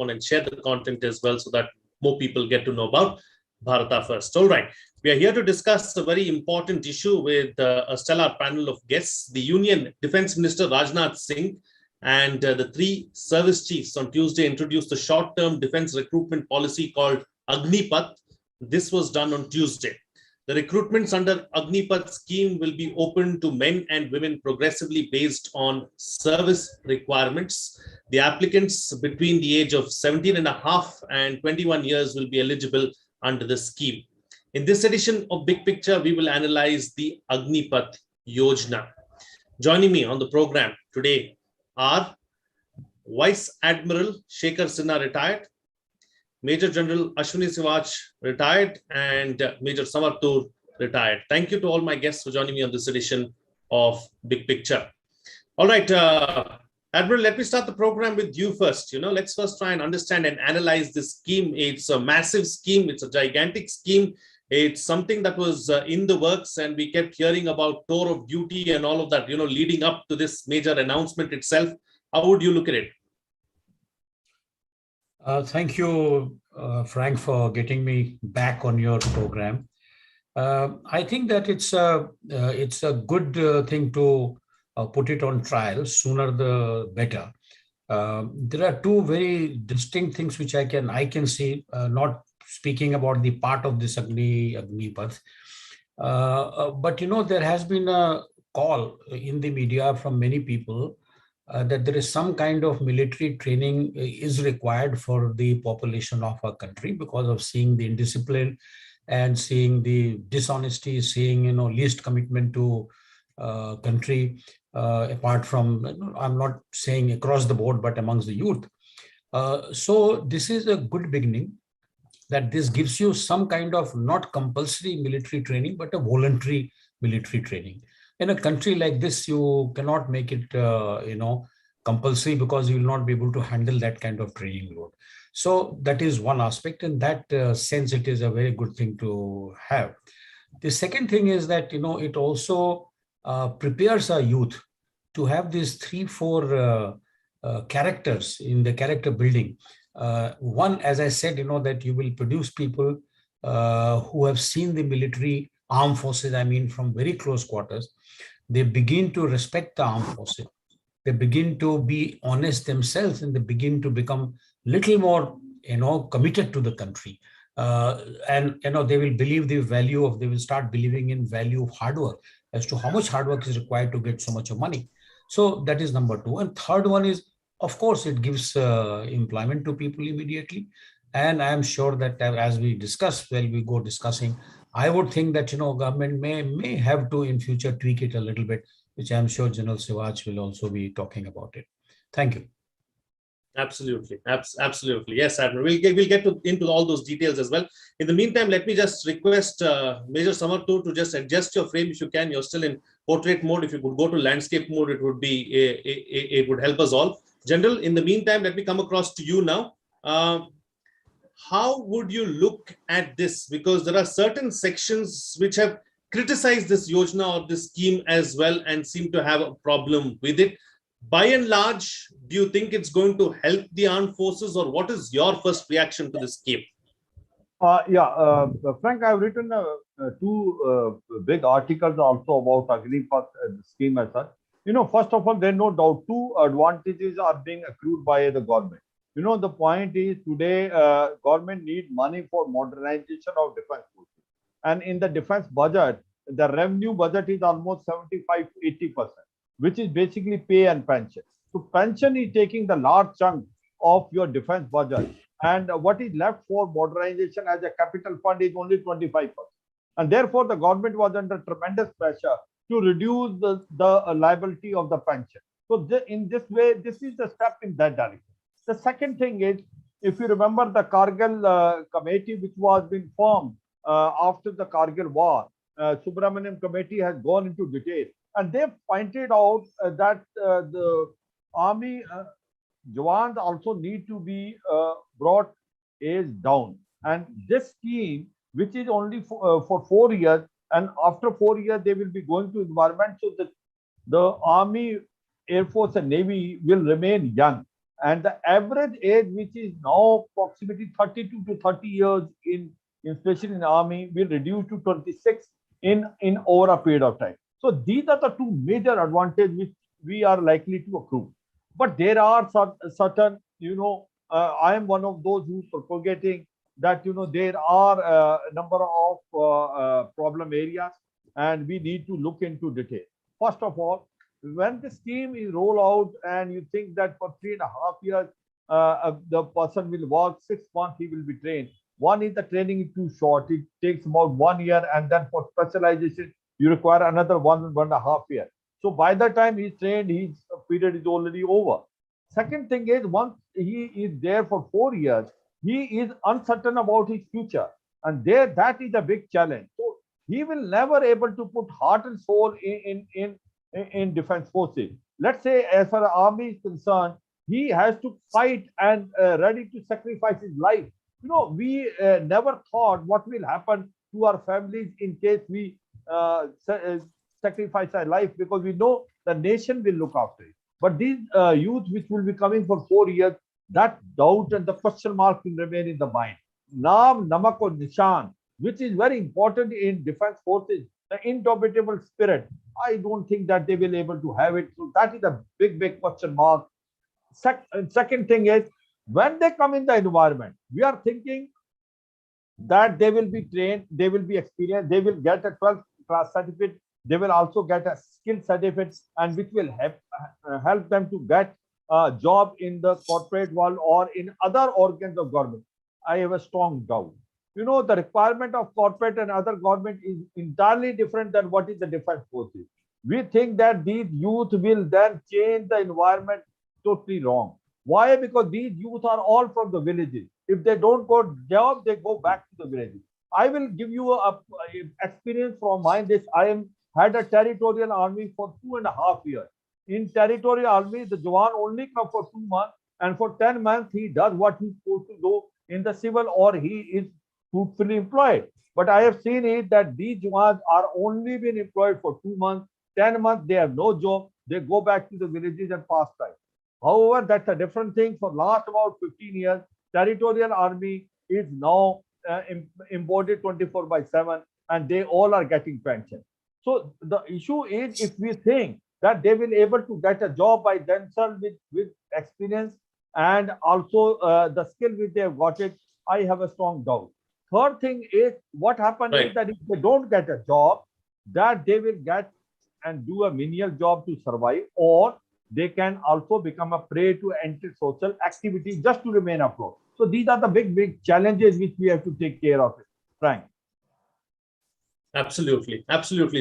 on and share the content as well so that more people get to know about Bharata first. All right. We are here to discuss a very important issue with a stellar panel of guests. The Union Defence Minister Rajnath Singh and the three service chiefs on Tuesday introduced a short-term defence recruitment policy called Agnipath. This was done on Tuesday. The recruitments under Agnipath scheme will be open to men and women progressively based on service requirements. The applicants between the age of 17 and a half and 21 years will be eligible under the scheme. In this edition of Big Picture, we will analyze the Agnipath Yojana. Joining me on the program today are Vice Admiral Shekhar Sinha, retired, Major General Ashwini Siwach, retired, and Major Samar, Toor, retired. Thank you to all my guests for joining me on this edition of Big Picture. All right, Admiral, let me start the program with you first. Let's first try and understand and analyze this scheme. It's a massive scheme. It's a gigantic scheme. It's something that was in the works, and we kept hearing about tour of duty and all of that, leading up to this major announcement itself. How would you look at it? Thank you, Frank, for getting me back on your program. I think that it's a good thing to put it on trial. Sooner the better. There are two very distinct things which I can see, not speaking about the part of this Agnipath. But there has been a call in the media from many people that there is some kind of military training is required for the population of our country because of seeing the indiscipline and seeing the dishonesty, seeing least commitment to country, apart from, I'm not saying across the board, but amongst the youth. So this is a good beginning, that this gives you some kind of not compulsory military training, but a voluntary military training. In a country like this, you cannot make it, compulsory, because you will not be able to handle that kind of training load. So that is one aspect. In that sense, it is a very good thing to have. The second thing is that, it also prepares our youth to have these 3-4 characters in the character building. One, as I said, that you will produce people who have seen the military armed forces, from very close quarters. They begin to respect the armed forces. They begin to be honest themselves, and they begin to become little more, committed to the country. And they will believe they will start believing in value of hard work, as to how much hard work is required to get so much of money. So that is number two. And third one is, of course, it gives employment to people immediately. And I am sure that as we discuss, we go discussing, I would think that, government may have to in future tweak it a little bit, which I'm sure General Siwach will also be talking about it. Thank you. Absolutely. Absolutely. Yes, Admiral. We'll get into all those details as well. In the meantime, let me just request Major Samar to just adjust your frame if you can. You're still in portrait mode. If you could go to landscape mode, it would help us all. General, in the meantime, let me come across to you now. How would you look at this? Because there are certain sections which have criticized this Yojana or this scheme as well and seem to have a problem with it. By and large, do you think it's going to help the armed forces, or what is your first reaction to this scheme? Frank, I've written two big articles also about Agnipath scheme as such. First of all, there are no doubt two advantages are being accrued by the government. The point is today government need money for modernization of defense forces. And in the defense budget, the revenue budget is almost 75 to 80%, which is basically pay and pension. So pension is taking the large chunk of your defense budget. And what is left for modernization as a capital fund is only 25%. And therefore, the government was under tremendous pressure to reduce the liability of the pension. So in this way, this is the step in that direction. The second thing is, if you remember the Kargil committee, which was being formed after the Kargil war, Subramaniam committee has gone into detail, and they pointed out that the army Jawans also need to be brought age down. And this scheme, which is only for 4 years, and after 4 years they will be going to environment, so that the army, air force and navy will remain young. and the average age, which is now approximately 32 to 30 years especially in army, will reduce to 26 in over a period of time. So these are the two major advantages which we are likely to accrue. But there are certain, I am one of those who propagating that, there are a number of problem areas and we need to look into detail. First of all, when the scheme is rolled out and you think that for 3.5 years, the person will work, 6 months he will be trained. One is the training is too short. It takes about 1 year, and then for specialization, you require another 1.5 years. So by the time he's trained, his period is already over. Second thing is, once he is there for 4 years, he is uncertain about his future. And that is a big challenge. So he will never able to put heart and soul in defense forces. Let's say, as far as army is concerned, he has to fight and ready to sacrifice his life. We never thought what will happen to our families in case we sacrifice our life, because we know the nation will look after it. But these youth which will be coming for 4 years, that doubt and the question mark will remain in the mind. Naam, namak aur nishan, which is very important in defense forces, the indomitable spirit. I don't think that they will be able to have it. So that is a big question mark. Second thing is, when they come in the environment, we are thinking that they will be trained, they will be experienced, they will get a 12th class certificate, they will also get a skill certificate, and which will help them to get a job in the corporate world or in other organs of government. I have a strong doubt. The requirement of corporate and other government is entirely different than what is the defense forces. We think that these youth will then change the environment. Totally wrong. Why? Because these youth are all from the villages. If they don't go job, they go back to the villages. I will give you a experience from mine. I had a territorial army for 2.5 years. In territorial army, the Jawan only come for 2 months, and for 10 months he does what he's supposed to do in the civil, or he is fruitfully employed. But I have seen it that these Jawans are only been employed for 2 months, 10 months they have no job. They go back to the villages and pass time. However, that's a different thing. For last about 15 years, territorial army is now embodied 24/7, and they all are getting pension. So the issue is, if we think that they will able to get a job by themselves with experience and also the skill which they have got it, I have a strong doubt. Third thing is, what happens is that if they don't get a job, that they will get and do a menial job to survive, or they can also become a prey to anti-social activity just to remain afloat. So these are the big challenges which we have to take care of it. Frank. Absolutely,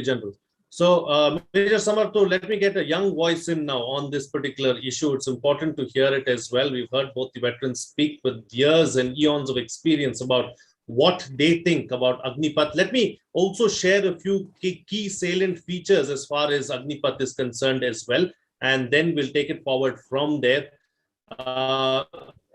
General. So, Major Samar, let me get a young voice in now on this particular issue. It's important to hear it as well. We've heard both the veterans speak with years and eons of experience about what they think about Agnipath. Let me also share a few key salient features as far as Agnipath is concerned as well, and then we'll take it forward from there.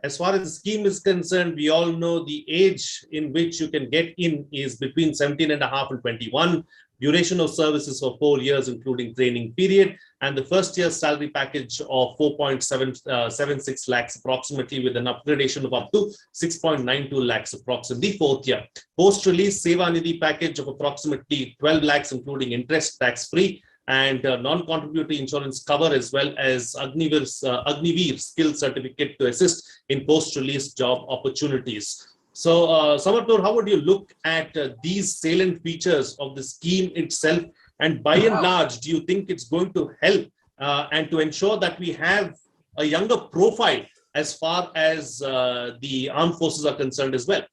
As far as the scheme is concerned, we all know the age in which you can get in is between 17.5 and 21. Duration of service is for 4 years, including training period, and the first year's salary package of 4.76 lakhs approximately, with an upgradation of up to 6.92 lakhs approximately. Fourth year. Post-release Seva Nidhi package of approximately 12 lakhs, including interest, tax-free, and non-contributory insurance cover, as well as Agniveers skill certificate to assist in post-release job opportunities. So, Samar, how would you look at these salient features of the scheme itself? And by and large, do you think it's going to help and to ensure that we have a younger profile as far as the armed forces are concerned as well?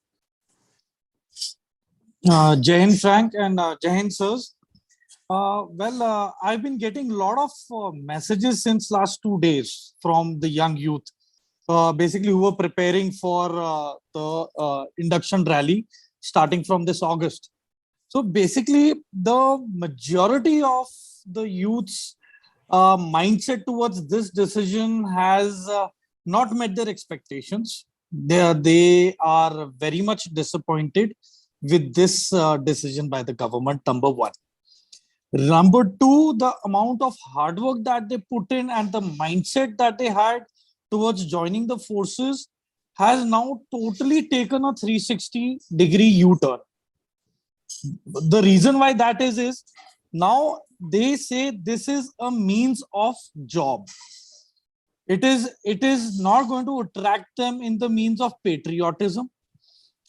Jai Hind, Frank, and Jai Hind, sirs. I've been getting a lot of messages since last 2 days from the young youth, basically who were preparing for the induction rally starting from this August. So basically, the majority of the youth's mindset towards this decision has not met their expectations. They are very much disappointed with this decision by the government, number one. Number two, the amount of hard work that they put in and the mindset that they had towards joining the forces has now totally taken a 360-degree U-turn. The reason why that is now they say this is a means of job. It is not going to attract them in the means of patriotism.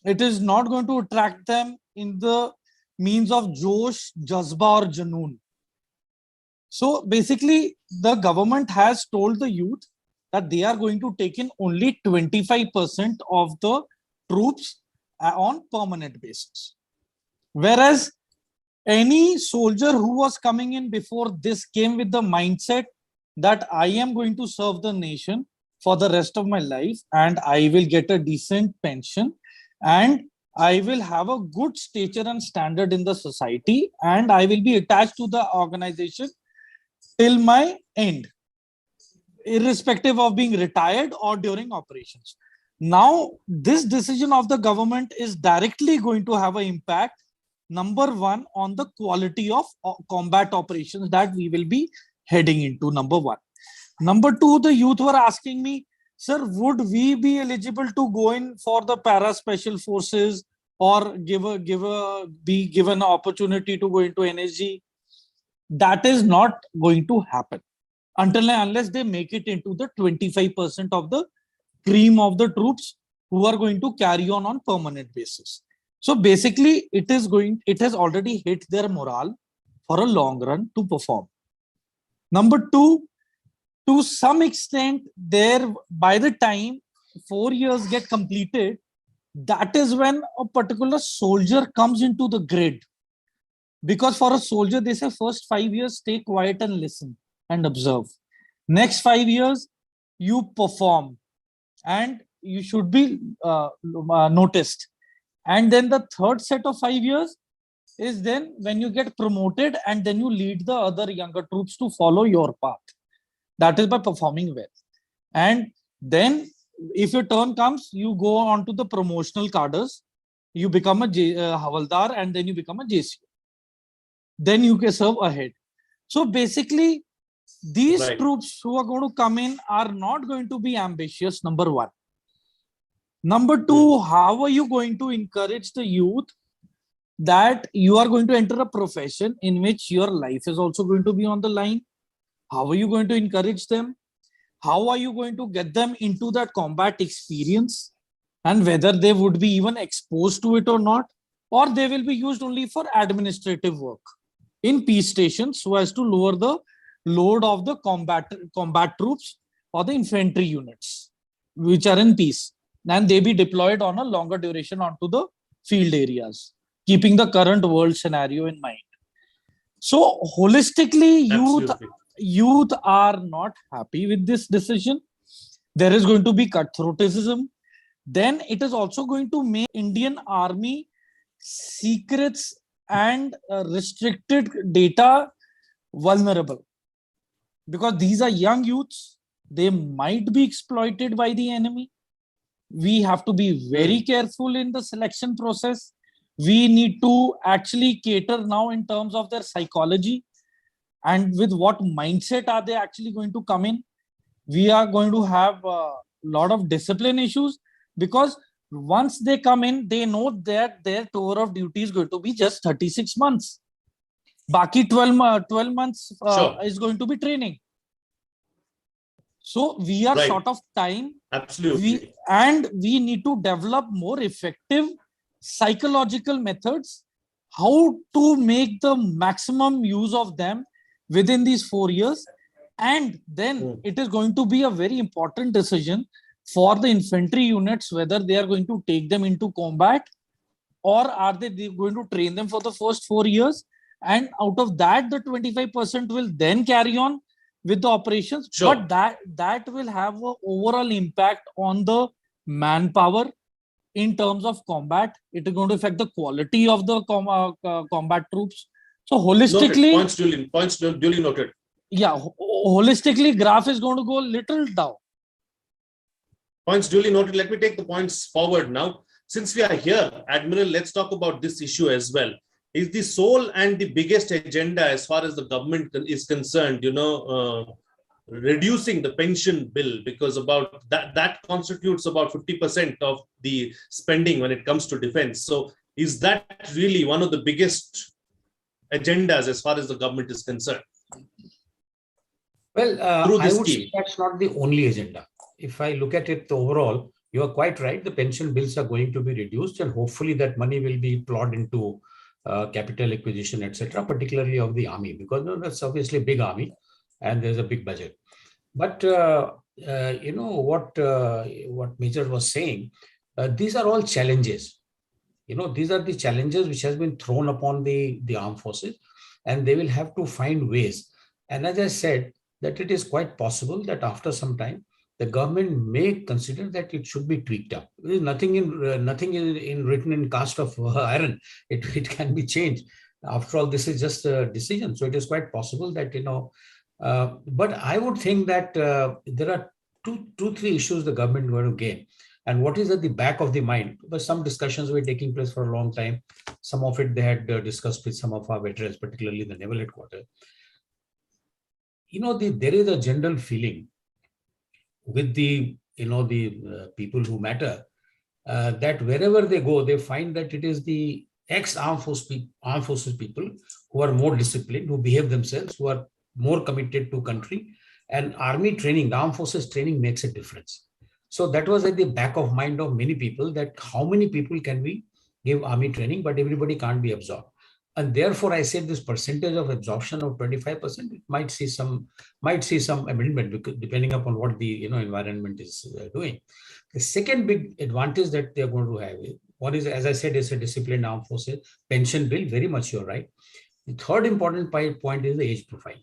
It is not going to attract them in the means of Josh, Jazba or Janoon. So basically, the government has told the youth that they are going to take in only 25% of the troops on permanent basis. Whereas any soldier who was coming in before this came with the mindset that I am going to serve the nation for the rest of my life and I will get a decent pension and I will have a good stature and standard in the society and I will be attached to the organization till my end, irrespective of being retired or during operations. Now, this decision of the government is directly going to have an impact, number one, on the quality of combat operations that we will be heading into, number one. Number two, the youth were asking me, sir, would we be eligible to go in for the para special forces or be given an opportunity to go into NSG? That is not going to happen until and unless they make it into the 25% of the cream of the troops who are going to carry on permanent basis. So basically, it has already hit their morale for a long run to perform. Number two, to some extent, by the time 4 years get completed, that is when a particular soldier comes into the grid. Because for a soldier, they say first 5 years, stay quiet and listen and observe. Next 5 years, you perform and you should be noticed. And then the third set of 5 years is then when you get promoted and then you lead the other younger troops to follow your path. That is by performing well. And then if your turn comes, you go on to the promotional cadres, you become a Havaldar and then you become a JCO. Then you can serve ahead. So basically, these troops who are going to come in are not going to be ambitious, number one. Number two, how are you going to encourage the youth that you are going to enter a profession in which your life is also going to be on the line? How are you going to encourage them? How are you going to get them into that combat experience and whether they would be even exposed to it or not, or they will be used only for administrative work in peace stations so as to lower the load of the combat troops or the infantry units which are in peace, and they be deployed on a longer duration onto the field areas, keeping the current world scenario in mind. So holistically, youth are not happy with this decision. There is going to be cutthroatism. Then it is also going to make Indian Army secrets and restricted data vulnerable. Because these are young youths, they might be exploited by the enemy. We have to be very careful in the selection process. We need to actually cater now in terms of their psychology and with what mindset are they actually going to come in. We are going to have a lot of discipline issues because once they come in, they know that their tour of duty is going to be just 36 months. Baki 12 months is going to be training. So we are short of time. Absolutely. We need to develop more effective psychological methods, how to make the maximum use of them within these 4 years. And then it is going to be a very important decision for the infantry units, whether they are going to take them into combat or are they going to train them for the first 4 years. And out of that, the 25% will then carry on with the operations. But that will have an overall impact on the manpower in terms of combat. It is going to affect the quality of the combat troops. So holistically, points duly noted. Yeah, holistically, graph is going to go little down. Points duly noted. Let me take the points forward now. Since we are here, Admiral, let's talk about this issue as well. Is the sole and the biggest agenda as far as the government is concerned, reducing the pension bill, because about that constitutes about 50% of the spending when it comes to defense. So is that really one of the biggest agendas as far as the government is concerned? Well, Through I this would scheme. say that's not the only agenda. If I look at it overall, you are quite right. The pension bills are going to be reduced, and hopefully that money will be plowed into capital acquisition, etc., particularly of the army, because that's obviously a big army and there's a big budget. But what Major was saying, these are all challenges. These are the challenges which has been thrown upon the armed forces, and they will have to find ways. And as I said, that it is quite possible that after some time, the government may consider that it should be tweaked up. There is nothing in written in cast of iron. It can be changed. After all, this is just a decision. So it is quite possible that, but I would think that there are three issues the government is going to gain. And what is at the back of the mind? But some discussions were taking place for a long time. Some of it they had discussed with some of our veterans, particularly the naval headquarters. There is a general feeling with the people who matter that wherever they go, they find that it is the ex-armed forces people who are more disciplined, who behave themselves, who are more committed to country, and army training, the armed forces training makes a difference. So that was at the back of mind of many people, that how many people can we give army training, but everybody can't be absorbed. And therefore, I said this percentage of absorption of 25%, it might see some amendment depending upon what the environment is doing. The second big advantage that they are going to have, one is, as I said, is a disciplined armed forces pension bill. Very much you're right. The third important point is the age profile.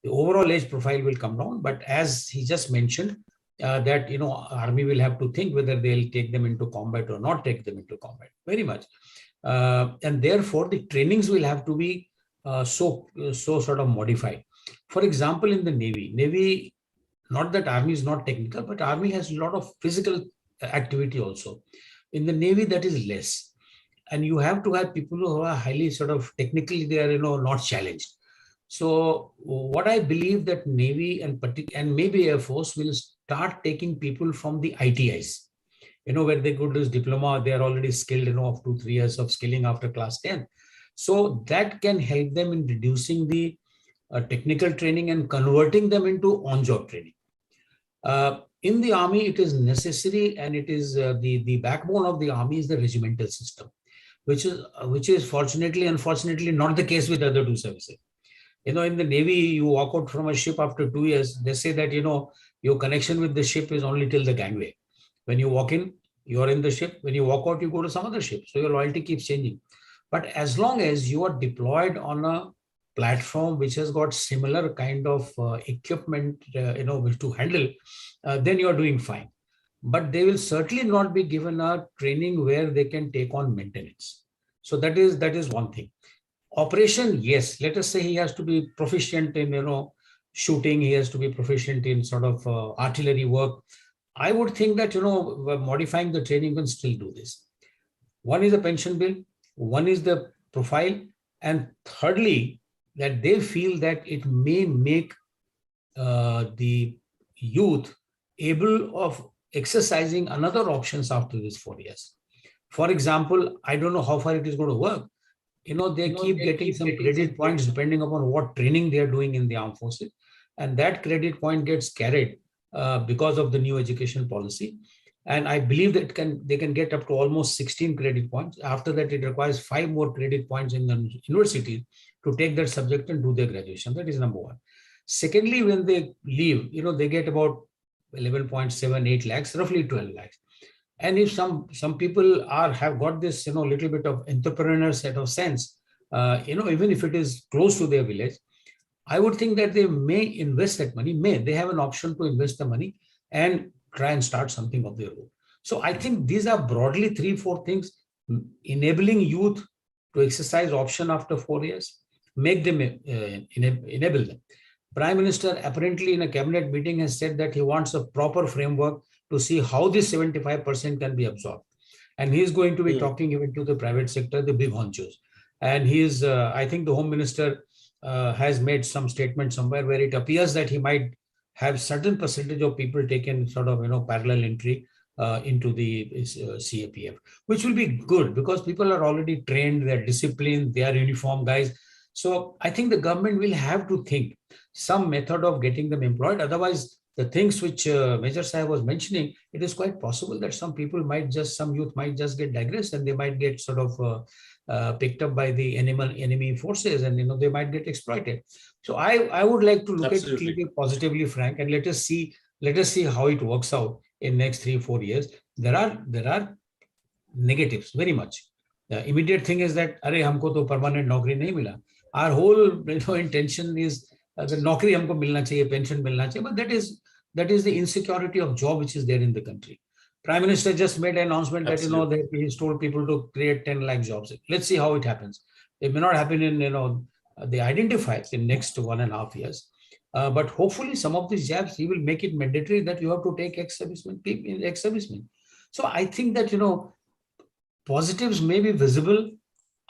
The overall age profile will come down, but as he just mentioned, that army will have to think whether they'll take them into combat or not take them into combat. Very much. And therefore, the trainings will have to be so sort of modified. For example, in the Navy, not that army is not technical, but army has a lot of physical activity also. In the Navy, that is less. And you have to have people who are highly sort of technically, they are not challenged. So what I believe that Navy and maybe Air Force will start taking people from the ITIs. Where they go to this diploma, they are already skilled, of 2-3 years of skilling after class 10. So that can help them in reducing the technical training and converting them into on-job training. In the army, it is necessary, and it is the backbone of the army is the regimental system, which is fortunately, unfortunately, not the case with other two services. In the Navy, you walk out from a ship after 2 years, they say that, your connection with the ship is only till the gangway. When you walk in, you are in the ship. When you walk out, you go to some other ship. So your loyalty keeps changing. But as long as you are deployed on a platform which has got similar kind of equipment, which to handle, then you are doing fine. But they will certainly not be given a training where they can take on maintenance. So that is one thing. Operation, yes. Let us say he has to be proficient in, shooting. He has to be proficient in sort of artillery work. I would think that, modifying the training can still do this. One is the pension bill, one is the profile, and thirdly, that they feel that it may make the youth able of exercising another options after these 4 years. For example, I don't know how far it is going to work. They keep getting some credit points depending upon what training they are doing in the armed forces, and that credit point gets carried because of the new education policy. And I believe that they can get up to almost 16 credit points. After that, it requires 5 more credit points in the university to take that subject and do their graduation. That is number one. Secondly, when they leave, they get about 11.78 lakhs, roughly 12 lakhs. And if some people have got this, little bit of entrepreneur set of sense, even if it is close to their village, I would think that they may invest that money. They have an option to invest the money and try and start something of their own. So I think these are broadly 3-4 things: enabling youth to exercise option after 4 years, make them enable them. Prime Minister apparently in a cabinet meeting has said that he wants a proper framework to see how this 75% can be absorbed. And he is going to be talking even to the private sector, the big honchos. And he is, I think the Home Minister has made some statement somewhere where it appears that he might have certain percentage of people taken sort of, parallel entry into the CAPF, which will be good because people are already trained, they're disciplined, they are uniform guys. So I think the government will have to think some method of getting them employed. Otherwise, the things which Major Sahib was mentioning, it is quite possible that some youth might just get digressed and they might get sort of picked up by the enemy forces, and they might get exploited. So I would like to look at it positively, Frank, and let us see how it works out in next 3-4 years. There are negatives very much. The immediate thing is that अरे हमको तो permanent नौकरी नहीं मिला. Our whole intention is the नौकरी हमको मिलना चाहिए, pension मिलना चाहिए, but that is the insecurity of job which is there in the country. Prime Minister just made an announcement that that he's told people to create 10 lakh jobs. Let's see how it happens. It may not happen in they identify in next 1.5 years. But hopefully some of these jobs he will make it mandatory that you have to take ex-servicemen. So I think that positives may be visible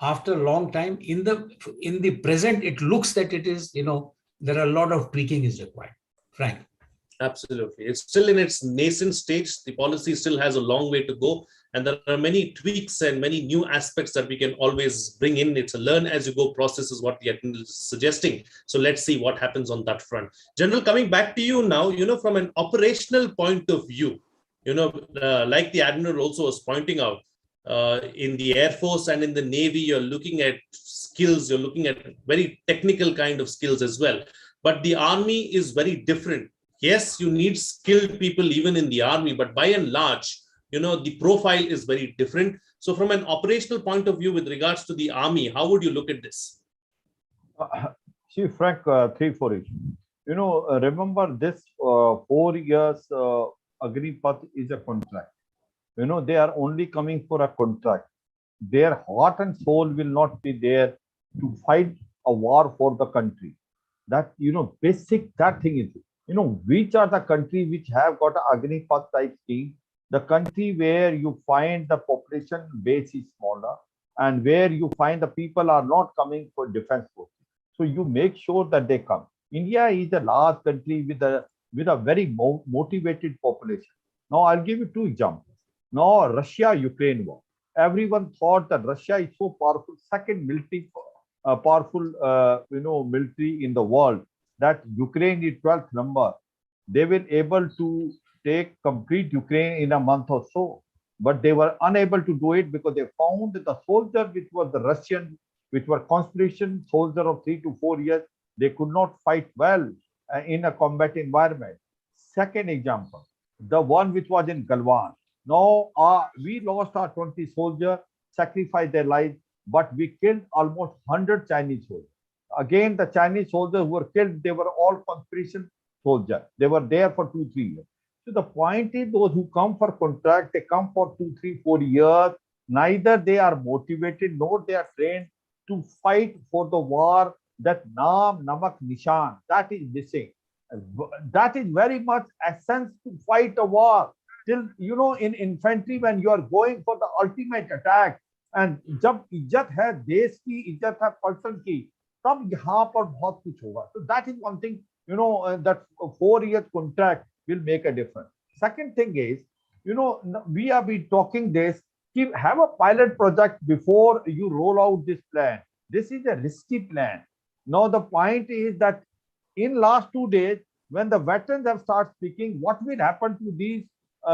after a long time. In the present, it looks that it is, there are a lot of tweaking is required. Frank. Absolutely. It's still in its nascent stage. The policy still has a long way to go. And there are many tweaks and many new aspects that we can always bring in. It's a learn as you go process is what the Admiral is suggesting. So let's see what happens on that front. General, coming back to you now, from an operational point of view, like the Admiral also was pointing out, in the Air Force and in the Navy, you're looking at skills, you're looking at very technical kind of skills as well. But the Army is very different. Yes, you need skilled people even in the Army, but by and large, the profile is very different. So from an operational point of view with regards to the Army, how would you look at this? See, Frank, 3-4 issues. Remember this 4 years Agnipath is a contract. They are only coming for a contract. Their heart and soul will not be there to fight a war for the country. That, basic, that thing is, which are the countries which have got an Agnipath type scheme? The country where you find the population base is smaller and where you find the people are not coming for defense forces. So you make sure that they come. India is a large country with a very motivated population. Now I'll give you 2 examples. Now Russia-Ukraine war. Everyone thought that Russia is so powerful, second military powerful military in the world, that Ukraine is 12th number. They were able to take complete Ukraine in a month or so, but they were unable to do it because they found that the soldier which was the Russian, which were conscription soldier of 3 to 4 years, they could not fight well in a combat environment. Second example, the one which was in Galwan. Now we lost our 20 soldiers, sacrificed their lives, but we killed almost 100 Chinese soldiers. Again, the Chinese soldiers who were killed, they were all conscription soldiers. They were there for 2-3 years. So the point is, those who come for contract, they come for 2-3-4 years. Neither they are motivated nor they are trained to fight for the war. That Naam, Namak, Nishan, that is missing. That is very much essence to fight a war. Till, in infantry, when you are going for the ultimate attack, and जब इज्जत है देश की, इज्जत है person की, तब यहाँ पर बहुत कुछ होगा. So that is one thing, that 4 years contract will make a difference. Second thing is, we have been talking this, have a pilot project before you roll out this plan. This is a risky plan. Now the point is that in last 2 days, when the veterans have started speaking, what will happen to these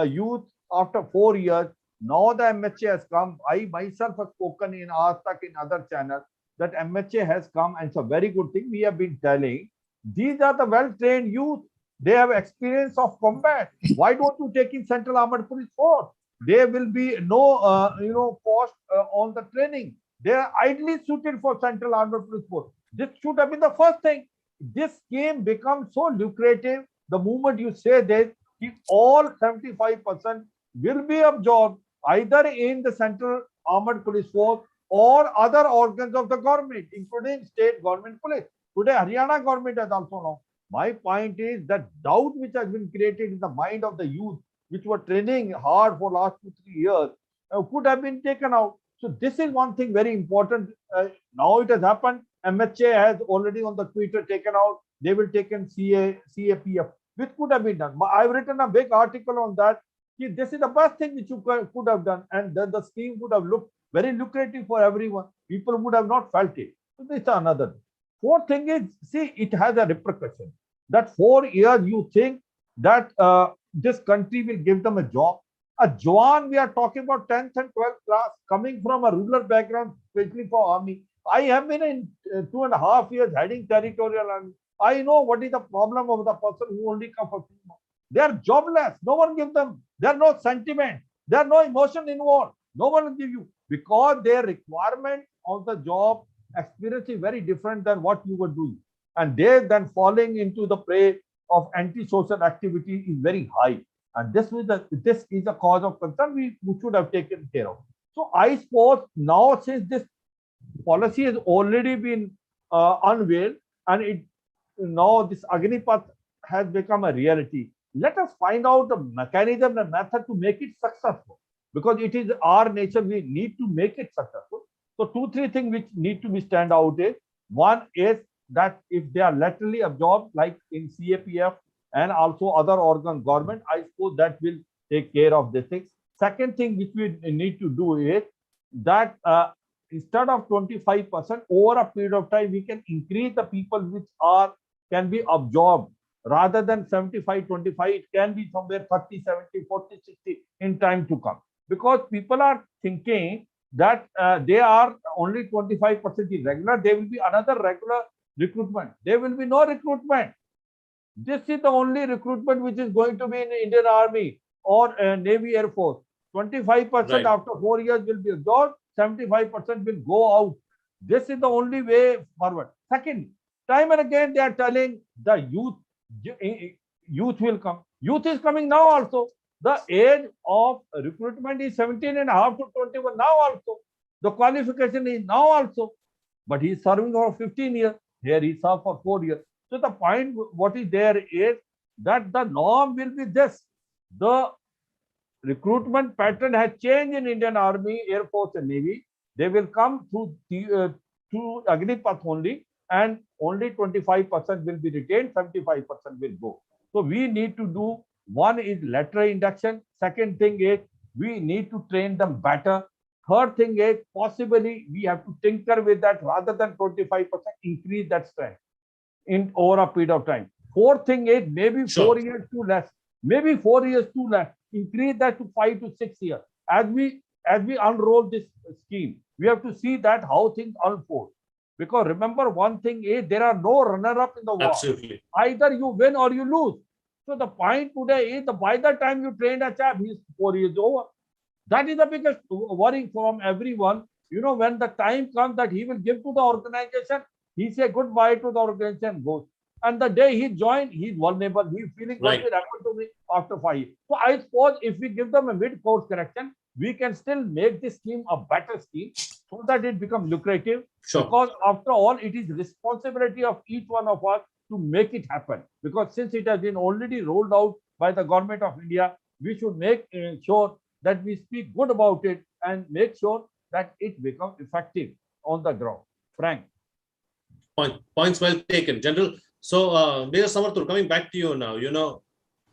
youth after 4 years? Now the MHA has come. I myself have spoken in Aastak in other channels that MHA has come, and it's a very good thing. We have been telling these are the well-trained youth. They have experience of combat. Why don't you take in Central Armed Police Force? There will be no cost on the training. They are ideally suited for Central Armed Police Force. This should have been the first thing. This scheme becomes so lucrative the moment you say this, all 75% will be absorbed either in the Central Armed Police Force or other organs of the government, including state government police. Today, Haryana government has also now. My point is that doubt which has been created in the mind of the youth, which were training hard for last 2-3 years, could have been taken out. So this is one thing very important. Now it has happened. MHA has already on the Twitter taken out. They will take in CAPF. which could have been done. I've written a big article on that. This is the best thing which you could have done, and then the scheme would have looked very lucrative for everyone. People would have not felt it. So this is another thing. Fourth thing is, see, it has a repercussion. That 4 years you think that this country will give them a job. A Jawan, we are talking about 10th and 12th class, coming from a rural background, especially for army. I have been in 2.5 years heading territorial army. I know what is the problem of the person who only comes for 2 months. They are jobless. No one gives them. There are no sentiment. There are no emotion involved. No one will give you, because their requirement of the job experience is very different than what you were doing. And they then falling into the prey of anti-social activity is very high. And this is a cause of concern we should have taken care of. So I suppose now, since this policy has already been unveiled, and now this Agnipath has become a reality, let us find out the mechanism and method to make it successful, because it is our nature. We need to make it successful. So 2-3 things which need to be stand out is, one is that if they are laterally absorbed, like in CAPF and also other organ government, I suppose that will take care of this thing. Second thing which we need to do is that instead of 25%, over a period of time, we can increase the people which can be absorbed. Rather than 75-25, it can be somewhere 30-70, 40-60 in time to come. Because people are thinking that they are only 25% irregular, there will be another regular recruitment. There will be no recruitment. This is the only recruitment which is going to be in the Indian Army or Navy Air Force. 25% after 4 years will be absorbed, 75% will go out. This is the only way forward. Second, time and again they are telling the youth will come. Youth is coming now also. The age of recruitment is 17.5 to 21 now also. The qualification is now also. But he is serving for 15 years. Here he served for 4 years. So the point what is there is that the norm will be this. The recruitment pattern has changed in Indian Army, Air Force and Navy. They will come through Agnipath only, and only 25% will be retained, 75% will go. So we need to do, one is lateral induction. Second thing is we need to train them better. Third thing is possibly we have to tinker with that, rather than 25%, increase that strength in over a period of time. Fourth thing is maybe 4 years too less. Maybe 4 years too less. Increase that to 5 to 6 years. As we unroll this scheme, we have to see that how things unfold. Because remember one thing is, there are no runner-up in the war. Absolutely. Either you win or you lose. So the point today is that by the time you train a chap, he's 4 years over. That is the biggest worry from everyone. You know, when the time comes that he will give to the organization, he say goodbye to the organization, goes. And the day he joined, he's vulnerable. He's feeling what will happen to me after 5 years. So I suppose if we give them a mid-course correction, we can still make this scheme a better scheme so that it becomes lucrative. Because after all, it is responsibility of each one of us to make it happen. Because since it has been already rolled out by the government of India, we should make sure that we speak good about it and make sure that it becomes effective on the ground. Frank. Points well taken, General. So, Major Samar, coming back to you now, you know,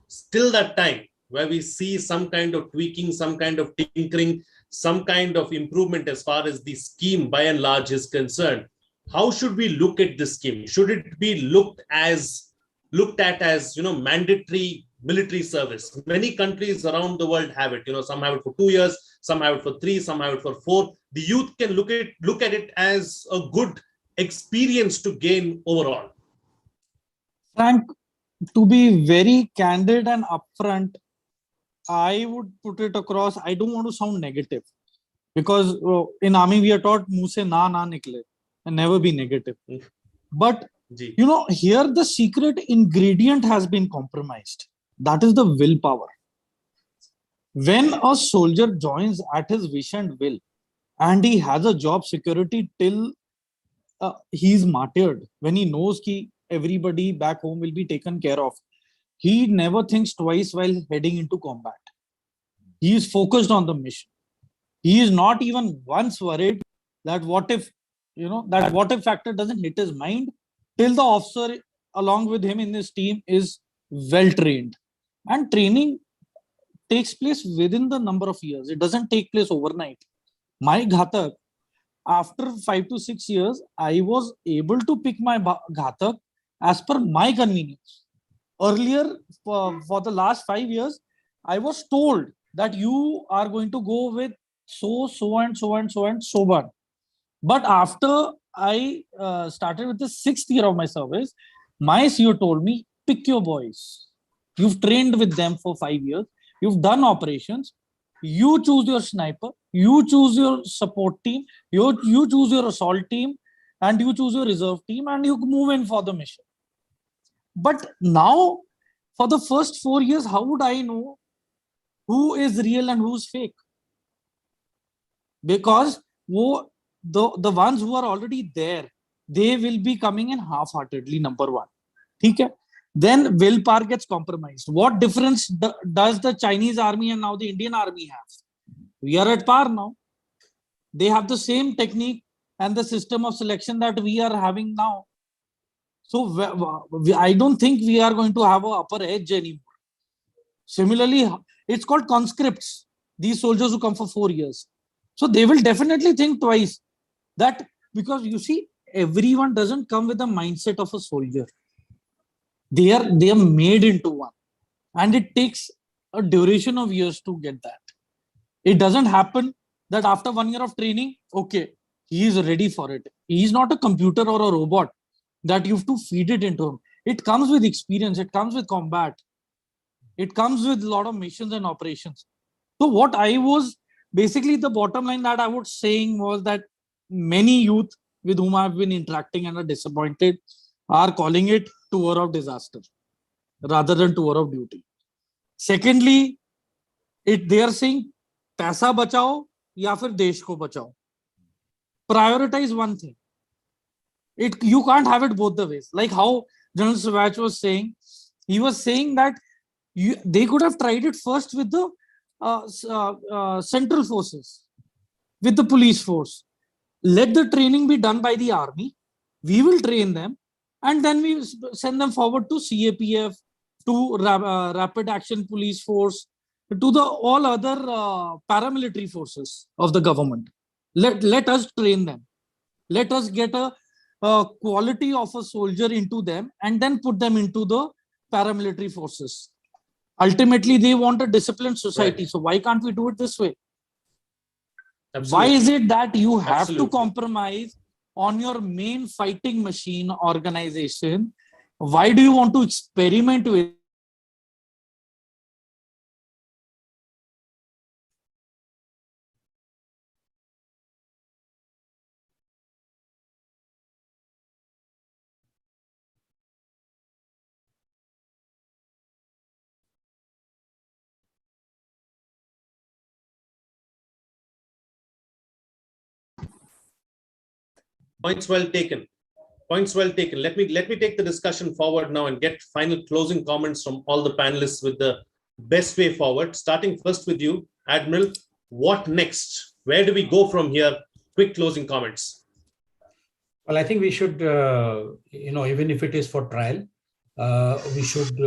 still that time where we see some kind of tweaking, some kind of tinkering, some kind of improvement as far as the scheme by and large is concerned. How should we look at this scheme? Should it be looked at as, you know, mandatory military service? Many countries around the world have it. You know, some have it for 2 years, some have it for 3, some have it for 4. The youth can look at it as a good experience to gain overall. Frank, to be very candid and upfront, I would put it across. I don't want to sound negative, because in army we are taught muh se na nikle and never be negative. But you know, here the secret ingredient has been compromised. That is the willpower. When a soldier joins at his wish and will, and he has a job security till he's martyred, when he knows that everybody back home will be taken care of, he never thinks twice while heading into combat. He is focused on the mission. He is not even once worried that what if, you know, that what if factor doesn't hit his mind till the officer along with him in his team is well trained, and training takes place within the number of years. It doesn't take place overnight. My Ghatak, after 5 to 6 years, I was able to pick my Ghatak as per my convenience. Earlier, for the last 5 years, I was told that you are going to go with so and so one. But after I started with the 6th year of my service, my CEO told me, pick your boys. You've trained with them for 5 years. You've done operations. You choose your sniper. You choose your support team. You choose your assault team. And you choose your reserve team. And you move in for the mission. But now, for the first 4 years, how would I know who is real and who's fake? Because the ones who are already there, they will be coming in half-heartedly, number one. Okay? Then willpower gets compromised. What difference does the Chinese army and now the Indian army have? We are at par now. They have the same technique and the system of selection that we are having now. So I don't think we are going to have an upper edge anymore. Similarly, it's called conscripts, these soldiers who come for 4 years. So they will definitely think twice that, because you see, everyone doesn't come with the mindset of a soldier. They are made into one. And it takes a duration of years to get that. It doesn't happen that after 1 year of training, okay, he is ready for it. He is not a computer or a robot that you have to feed it into him. It comes with experience. It comes with combat. It comes with a lot of missions and operations. So what I was, basically the bottom line that I was saying was that many youth with whom I've been interacting and are disappointed are calling it tour of disaster rather than tour of duty. Secondly, they are saying paisa bachao ya fir desh ko bachao. Prioritize one thing. You can't have it both the ways. Like how General Siwach was saying, he was saying that they could have tried it first with the central forces, with the police force. Let the training be done by the army. We will train them, and then we send them forward to CAPF, to Rapid Action Police Force, to the all other paramilitary forces of the government. Let us train them. Let us get a quality of a soldier into them, and then put them into the paramilitary forces. Ultimately, they want a disciplined society. Right. So why can't we do it this way? Absolutely. Why is it that you have to compromise on your main fighting machine organization? Why do you want to experiment with Points well taken. Points well taken. Let me take the discussion forward now and get final closing comments from all the panelists with the best way forward. Starting first with you, Admiral. What next? Where do we go from here? Quick closing comments. Well, I think we should, even if it is for trial, we should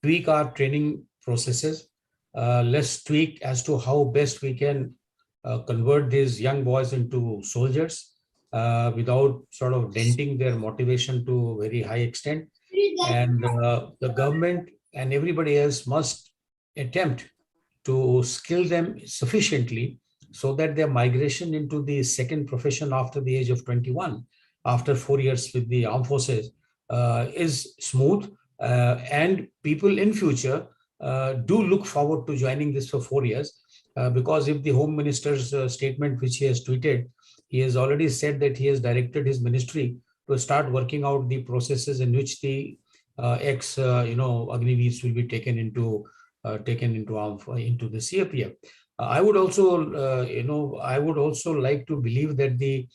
tweak our training processes. Let's tweak as to how best we can convert these young boys into soldiers without sort of denting their motivation to a very high extent. And the government and everybody else must attempt to skill them sufficiently so that their migration into the second profession after the age of 21, after 4 years with the armed forces, is smooth. And people in future do look forward to joining this for 4 years. Because if the Home Minister's statement, which he has tweeted, he has already said that he has directed his ministry to start working out the processes in which the Agniveers will be taken into the CAPF. I would also like to believe that the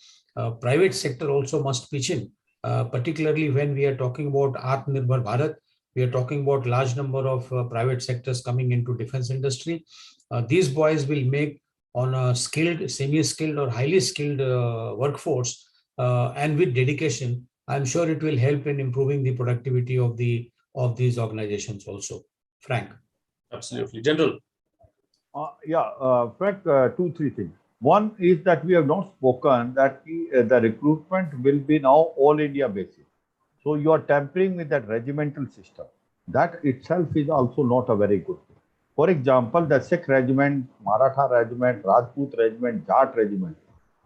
private sector also must pitch in, particularly when we are talking about Atmanirbhar Bharat. We are talking about large number of private sectors coming into defense industry. These boys will make on a skilled, semi-skilled or highly skilled workforce, and with dedication, I'm sure it will help in improving the productivity of the of these organizations also. Frank. Absolutely. General. Frank, two, three things. One is that we have not spoken that the recruitment will be now all India basis. So you are tampering with that regimental system. That itself is also not a very good thing. For example, the Sikh regiment, Maratha regiment, Rajput regiment, Jat regiment.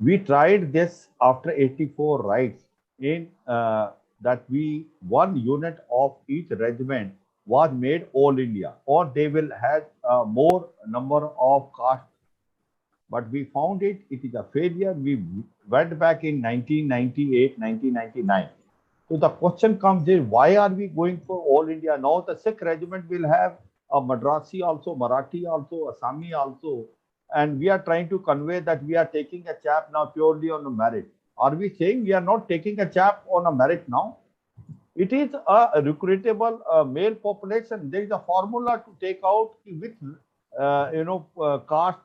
We tried this after 84 riots in that one unit of each regiment was made all India, or they will have more number of castes. But we found it is a failure. We went back in 1998, 1999. So the question comes is, why are we going for all India? Now the Sikh regiment will have a Madrasi also, Marathi also, Assami also. And we are trying to convey that we are taking a chap now purely on a merit. Are we saying we are not taking a chap on a merit now? It is a recruitable male population. There is a formula to take out which caste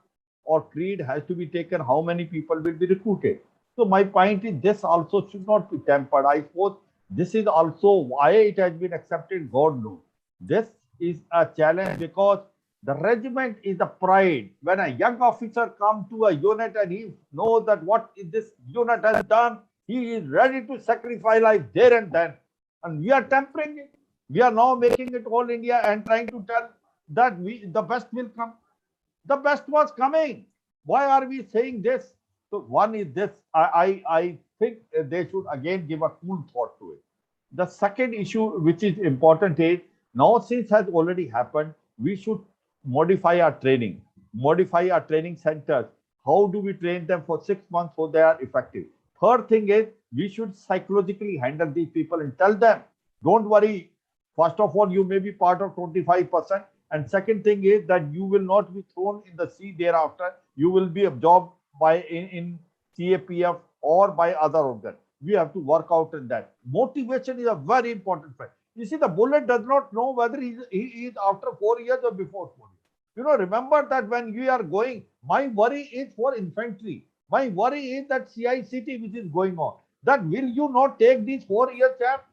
or creed has to be taken, how many people will be recruited. So my point is this also should not be tempered. I suppose this is also why it has been accepted, God knows. This is a challenge because the regiment is the pride. When a young officer comes to a unit and he knows that what this unit has done, he is ready to sacrifice life there and then. And we are tempering it. We are now making it all India and trying to tell that the best will come. The best was coming. Why are we saying this? So one is this. I think they should again give a cool thought to it. The second issue, which is important, is now since has already happened, we should modify our training, modify our training centers. How do we train them for 6 months so they are effective? Third thing is we should psychologically handle these people and tell them, don't worry. First of all, you may be part of 25%. And second thing is that you will not be thrown in the sea thereafter. You will be absorbed by in CAPF or by other organs. We have to work out in that. Motivation is a very important fact. You see, the bullet does not know whether he is after 4 years or before 4 years. Remember that when we are going, my worry is for infantry. My worry is that CICT which is going on. That will you not take these 4 years, chap?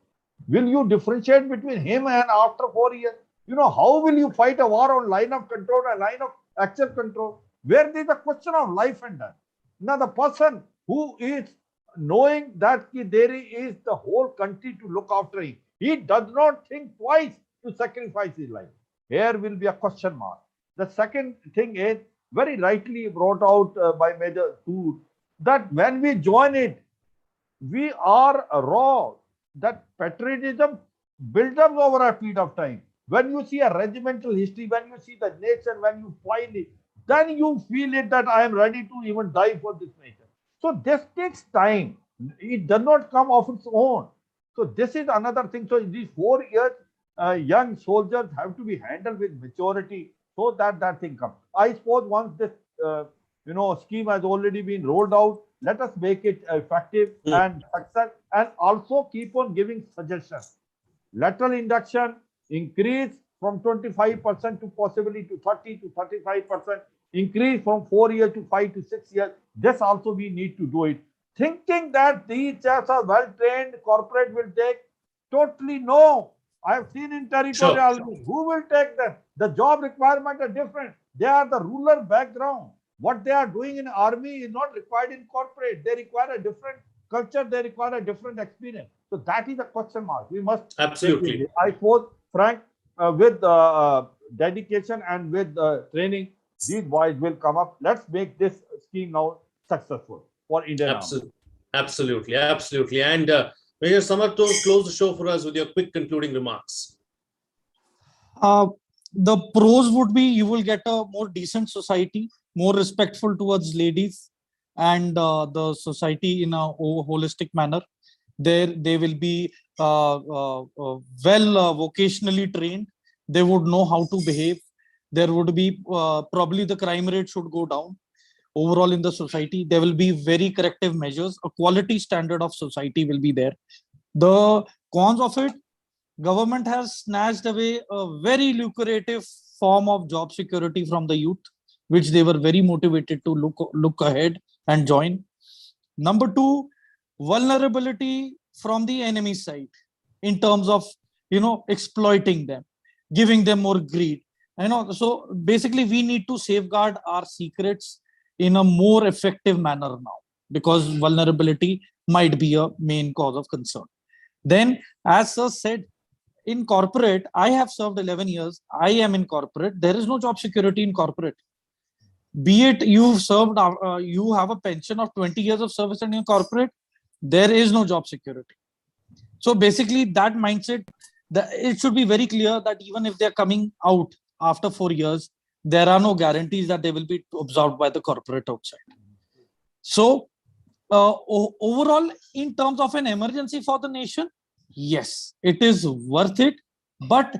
Will you differentiate between him and after 4 years? How will you fight a war on line of control and line of actual control? Where there is a question of life and death. Now, the person who is knowing that there is the whole country to look after him, he does not think twice to sacrifice his life. Here will be a question mark. The second thing is very rightly brought out by Major Toor that when we join it, we are raw. That patriotism builds up over a period of time. When you see a regimental history, when you see the nation, when you find it, then you feel it that I am ready to even die for this nation. So this takes time. It does not come of its own. So this is another thing. So in these 4 years, young soldiers have to be handled with maturity so that that thing comes. I suppose once this scheme has already been rolled out, let us make it effective and success, and also keep on giving suggestions. Lateral induction increase from 25% to possibly to 30 to 35%, increase from 4 years to 5 to 6 years. This also we need to do it. Thinking that these chaps are well trained, corporate will take, totally no. I have seen in territorial army, who will take them? The job requirement are different. They are the rural background. What they are doing in army is not required in corporate. They require a different culture. They require a different experience. So that is a question mark. We must absolutely. I suppose, Frank, with dedication and with training, these boys will come up. Let's make this scheme now successful for Indian Army. Absolutely, absolutely. And Major Samar, to close the show for us with your quick concluding remarks. The pros would be you will get a more decent society, more respectful towards ladies and the society in a holistic manner. They will be vocationally trained. They would know how to behave. There would be probably the crime rate should go down. Overall in the society, there will be very corrective measures. A quality standard of society will be there. The cons of it, government has snatched away a very lucrative form of job security from the youth, which they were very motivated to look ahead and join. Number two, vulnerability from the enemy side in terms of exploiting them, giving them more greed. So basically we need to safeguard our secrets in a more effective manner now, because vulnerability might be a main cause of concern. Then, as Sir said, in corporate, I have served 11 years. I am in corporate. There is no job security in corporate. Be it you've served, you have a pension of 20 years of service in your corporate, there is no job security. So basically that mindset, it should be very clear that even if they're coming out after 4 years, there are no guarantees that they will be absorbed by the corporate outside. So overall, in terms of an emergency for the nation, yes, it is worth it. But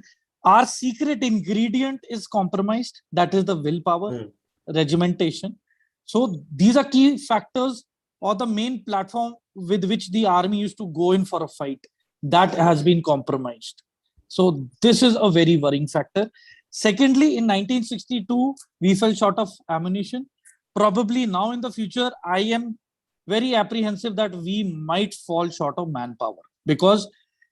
our secret ingredient is compromised. That is the willpower, regimentation. So these are key factors, or the main platform with which the army used to go in for a fight, that has been compromised. So this is a very worrying factor. Secondly, in 1962, we fell short of ammunition. Probably now in the future, I am very apprehensive that we might fall short of manpower, because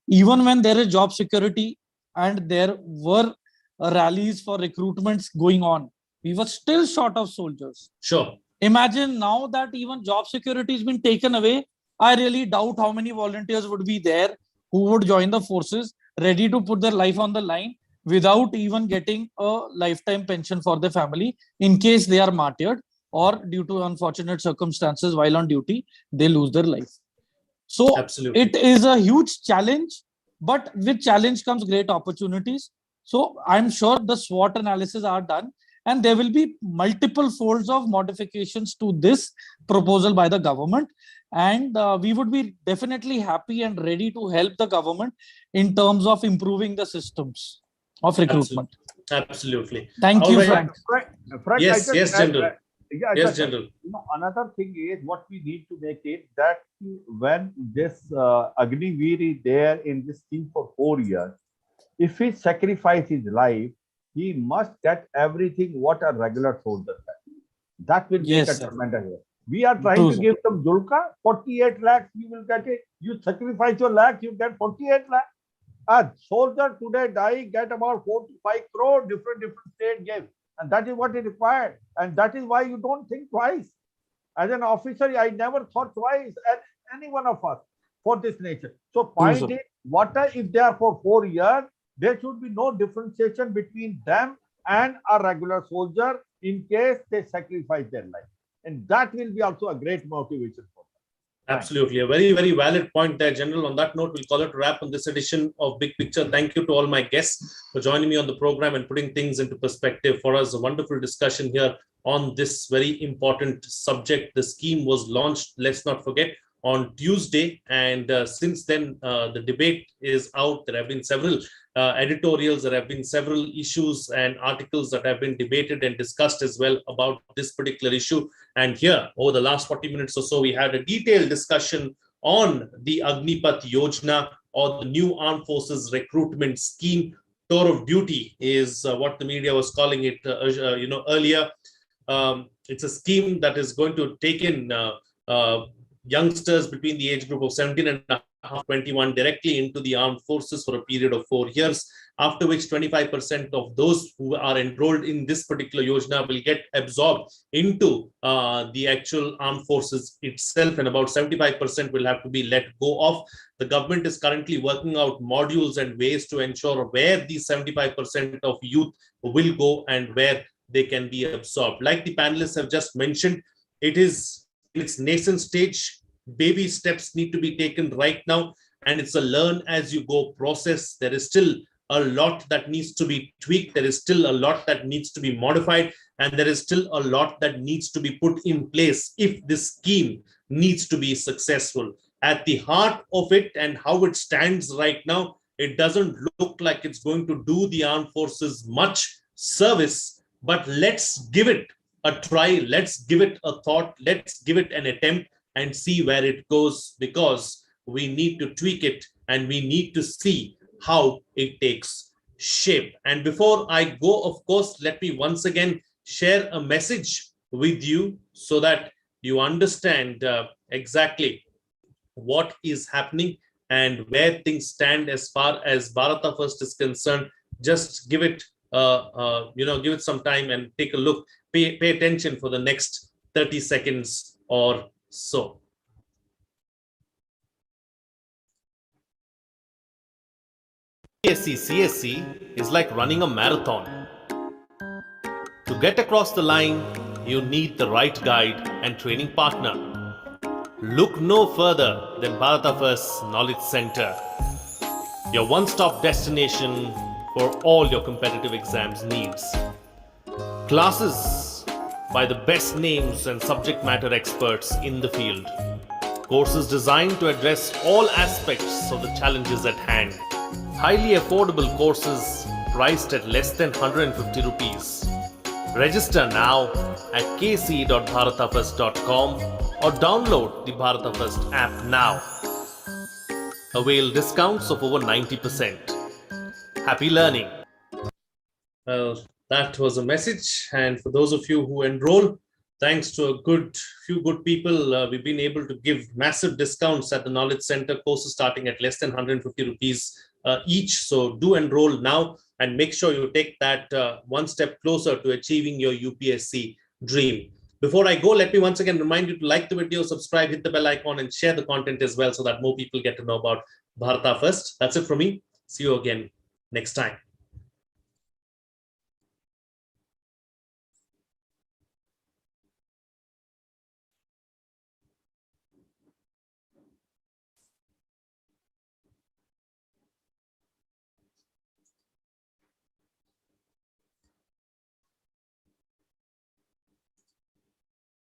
even when there is job security and there were rallies for recruitments going on, we were still short of soldiers. Sure. Imagine now that even job security has been taken away. I really doubt how many volunteers would be there who would join the forces, ready to put their life on the line without even getting a lifetime pension for their family in case they are martyred, or due to unfortunate circumstances while on duty, they lose their life. So absolutely, it is a huge challenge, but with challenge comes great opportunities. So I'm sure the SWOT analysis are done, and there will be multiple folds of modifications to this proposal by the government. And we would be definitely happy and ready to help the government in terms of improving the systems of recruitment. Absolutely. Thank you, Frank. Frank, yes, General. Yes, General. Another thing is what we need to make it that when this Agniveer is there in this team for 4 years, if he sacrifices his life, he must get everything what a regular soldier gets. That will make a tremendous here. We are trying to give them Julka, 48 lakhs, you will get it. You sacrifice your lakhs, you get 48 lakhs. A soldier today get about 4 to 5 crore, different state give. And that is what is required. And that is why you don't think twice. As an officer, I never thought twice, and any one of us, for this nature. So point is, what if they are for 4 years, there should be no differentiation between them and a regular soldier in case they sacrifice their life. And that will be also a great motivation for them. Absolutely. A very, very valid point there, General. On that note, we'll call it a wrap on this edition of Big Picture. Thank you to all my guests for joining me on the program and putting things into perspective for us. A wonderful discussion here on this very important subject. The scheme was launched, let's not forget, on Tuesday. And since then, the debate is out. There have been several editorials, there have been several issues and articles that have been debated and discussed as well about this particular issue. And here, over the last 40 minutes or so, we had a detailed discussion on the Agnipath Yojana, or the new armed forces recruitment scheme. Tour of duty is what the media was calling it earlier. It's a scheme that is going to take in youngsters between the age group of 17 and 21 directly into the armed forces for a period of 4 years, after which 25% of those who are enrolled in this particular Yojana will get absorbed into the actual armed forces itself, and about 75% will have to be let go of. The government is currently working out modules and ways to ensure where these 75% of youth will go and where they can be absorbed. Like the panelists have just mentioned, it is in its nascent stage. Baby steps need to be taken right now, and it's a learn as you go process. There is still a lot that needs to be tweaked. There is still a lot that needs to be modified, and there is still a lot that needs to be put in place if this scheme needs to be successful. At the heart of it and how it stands right now, it doesn't look like it's going to do the armed forces much service, but let's give it a try. Let's give it a thought. Let's give it an attempt and see where it goes, because we need to tweak it and we need to see how it takes shape. And before I go, of course, let me once again share a message with you so that you understand exactly what is happening and where things stand as far as Bharata First is concerned. Just give it, give it some time and take a look. Pay attention for the next 30 seconds or so. CSC is like running a marathon. To get across the line, you need the right guide and training partner. Look no further than Bharata First Knowledge Center, your one-stop destination for all your competitive exams needs. Classes by the best names and subject matter experts in the field. Courses designed to address all aspects of the challenges at hand. Highly affordable courses priced at less than 150 rupees. Register now at kc.bharatafirst.com or download the Bharata First app now. Avail discounts of over 90%. Happy learning. Well, that was a message. And for those of you who enroll, thanks to a few good people, we've been able to give massive discounts at the Knowledge Center, courses starting at less than 150 rupees each. So do enroll now and make sure you take that one step closer to achieving your UPSC dream. Before I go, let me once again remind you to like the video, subscribe, hit the bell icon, and share the content as well so that more people get to know about Bharata First. That's it from me. See you again next time.